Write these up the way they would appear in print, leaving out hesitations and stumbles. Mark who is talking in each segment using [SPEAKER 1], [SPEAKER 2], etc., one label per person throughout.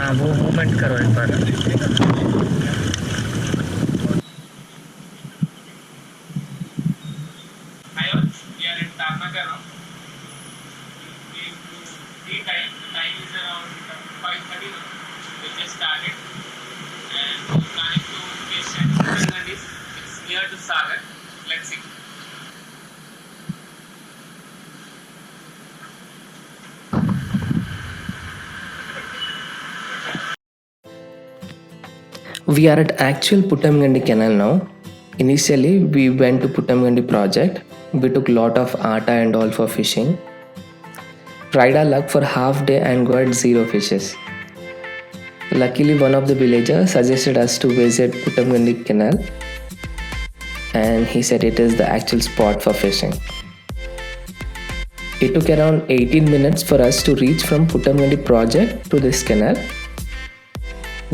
[SPEAKER 1] हाँ वो मूवमेंट करो एक बार।
[SPEAKER 2] Hi all, we are in Tarnagar now. We came to tea time. The time is around 5:30 now. We just started and we're planning to fish at Puttangadi. It's near to Sagar. Let's see.
[SPEAKER 3] We are at actual Puttamgandi canal now. Initially, we went to Puttamgandi project. We took lot of atta and all for fishing. Tried our luck for half day and got zero fishes. Luckily, one of the villagers suggested us to visit Puttamgandi canal, and he said it is the actual spot for fishing. It took around 18 minutes for us to reach from Puttamgandi project to this canal.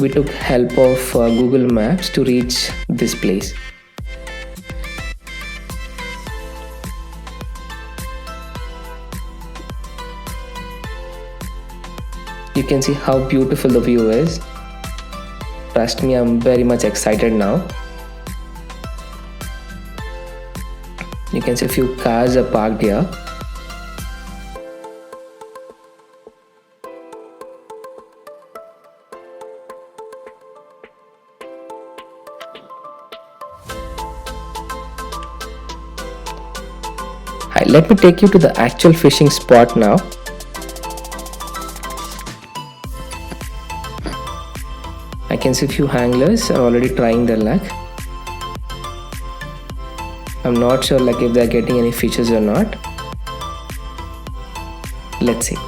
[SPEAKER 3] We took help of Google Maps to reach this place. You can see how beautiful the view is. Trust me, I'm very much excited now. You can see a few cars are parked here. Hi, let me take you to the actual fishing spot now. I can see a few anglers are already trying their luck. I'm not sure like if they're getting any fishes or not. Let's see.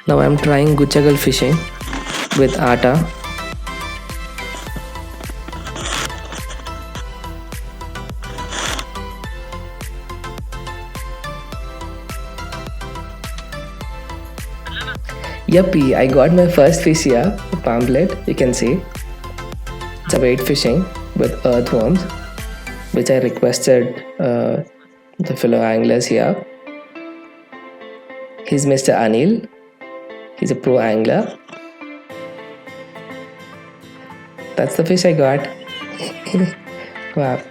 [SPEAKER 3] Now I'm trying guchagal fishing with atta. Yuppie, I got my first fish here, a pamphlet, you can see. It's a bait fishing with earthworms, which I requested the fellow anglers here. He's Mr. Anil. He's a pro angler. That's the fish I got. Wow.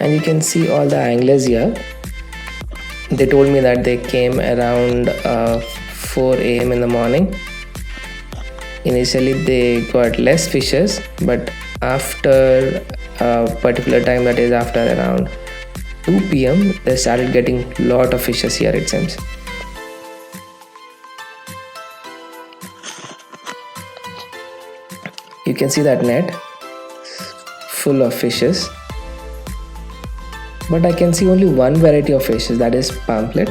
[SPEAKER 3] And you can see all the anglers here. They told me that they came around 4 a.m. in the morning. Initially they got less fishes, but after a particular time, that is after around 2 p.m., they started getting lot of fishes here, it seems. You can see that net full of fishes, but I can see only one variety of fishes, that is pamphlet.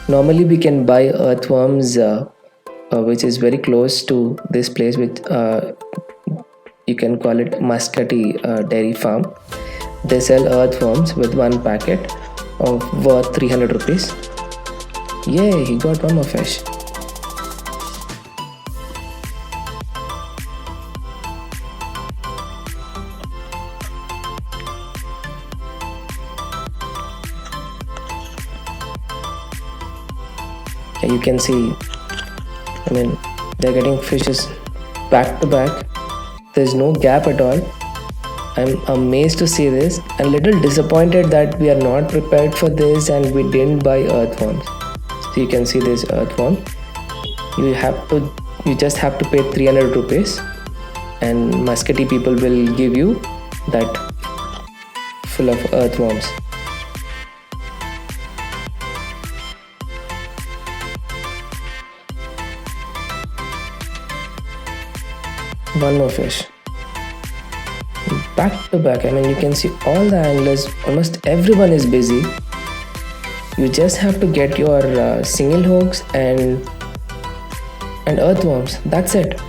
[SPEAKER 3] Normally we can buy earthworms which is very close to this place, which you can call it Muscati Dairy Farm. They sell earthworms with one packet of worth 300 rupees. Yay, he got one more fish. You can see, I mean, they're getting fishes back to back. There's no gap at all. I'm amazed to see this and little disappointed that we are not prepared for this and we didn't buy earthworms. So you can see this earthworm. You just have to pay 300 rupees and Muscati people will give you that full of earthworms. One more fish. back to back. I mean, you can see all the anglers, almost everyone is busy. You just have to get your single hooks and earthworms. That's it.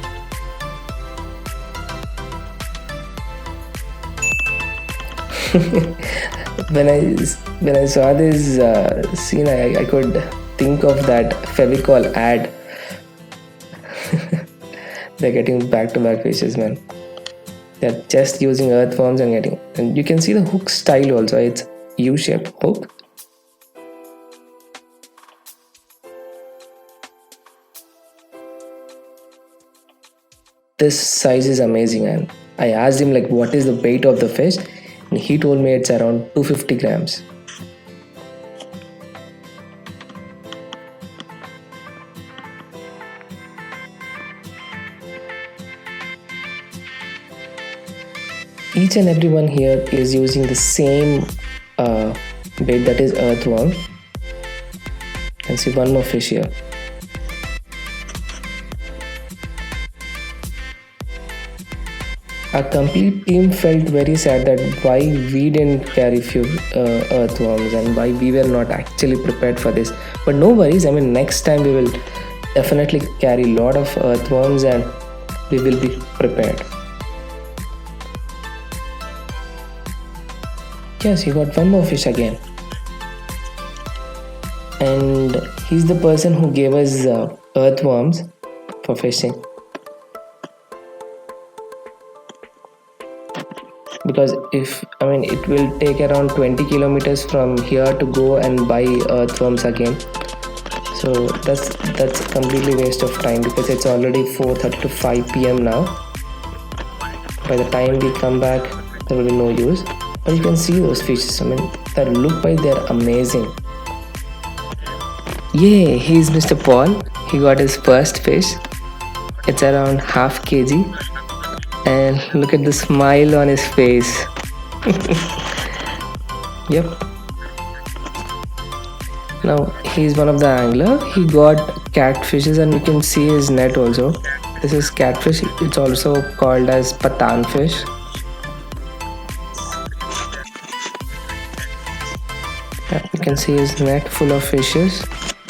[SPEAKER 3] when I when I saw this scene, I could think of that Fevicol ad. They're getting back-to-back fishes, man. They're just using earthworms and getting, and you can see the hook style also. It's U-shaped hook. This size is amazing, and I asked him like what is the weight of the fish, and he told me it's around 250 grams. Each and everyone here is using the same bait, that is earthworm. And see one more fish here. Our complete team felt very sad that why we didn't carry few earthworms and why we were not actually prepared for this. But no worries, I mean next time we will definitely carry a lot of earthworms and we will be prepared. Yes, he got one more fish again. And he's the person who gave us earthworms for fishing. Because it will take around 20 kilometers from here to go and buy earthworms again. So that's completely waste of time because it's already 4:30 to 5 p.m. now. By the time we come back, there will be no use. But you can see those fishes. I mean, that look wise, they're amazing. Yay! He's Mr. Paul. He got his first fish. It's around half kg. And look at the smile on his face. Yep. Now he's one of the angler. He got catfishes and you can see his net also. This is catfish. It's also called as patan fish. You can see his net full of fishes.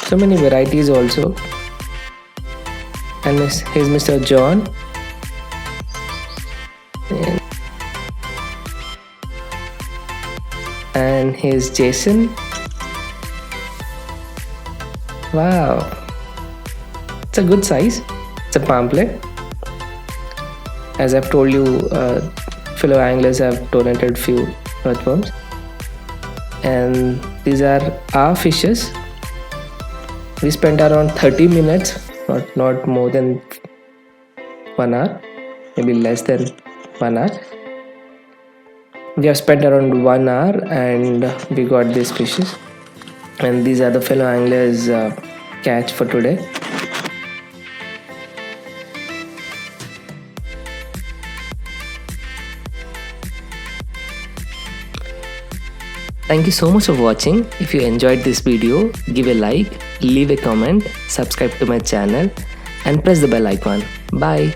[SPEAKER 3] So many varieties also. And here's Mr. John. And here's Jason. Wow, it's a good size. It's a pamphlet. As I've told you, fellow anglers have donated few earthworms. And these are our fishes. We spent around 30 minutes, not more than 1 hour, maybe less than 1 hour. We have spent around 1 hour and we got these fishes. And these are the fellow anglers catch for today. Thank you so much for watching. If you enjoyed this video, give a like, leave a comment, subscribe to my channel and press the bell icon. Bye.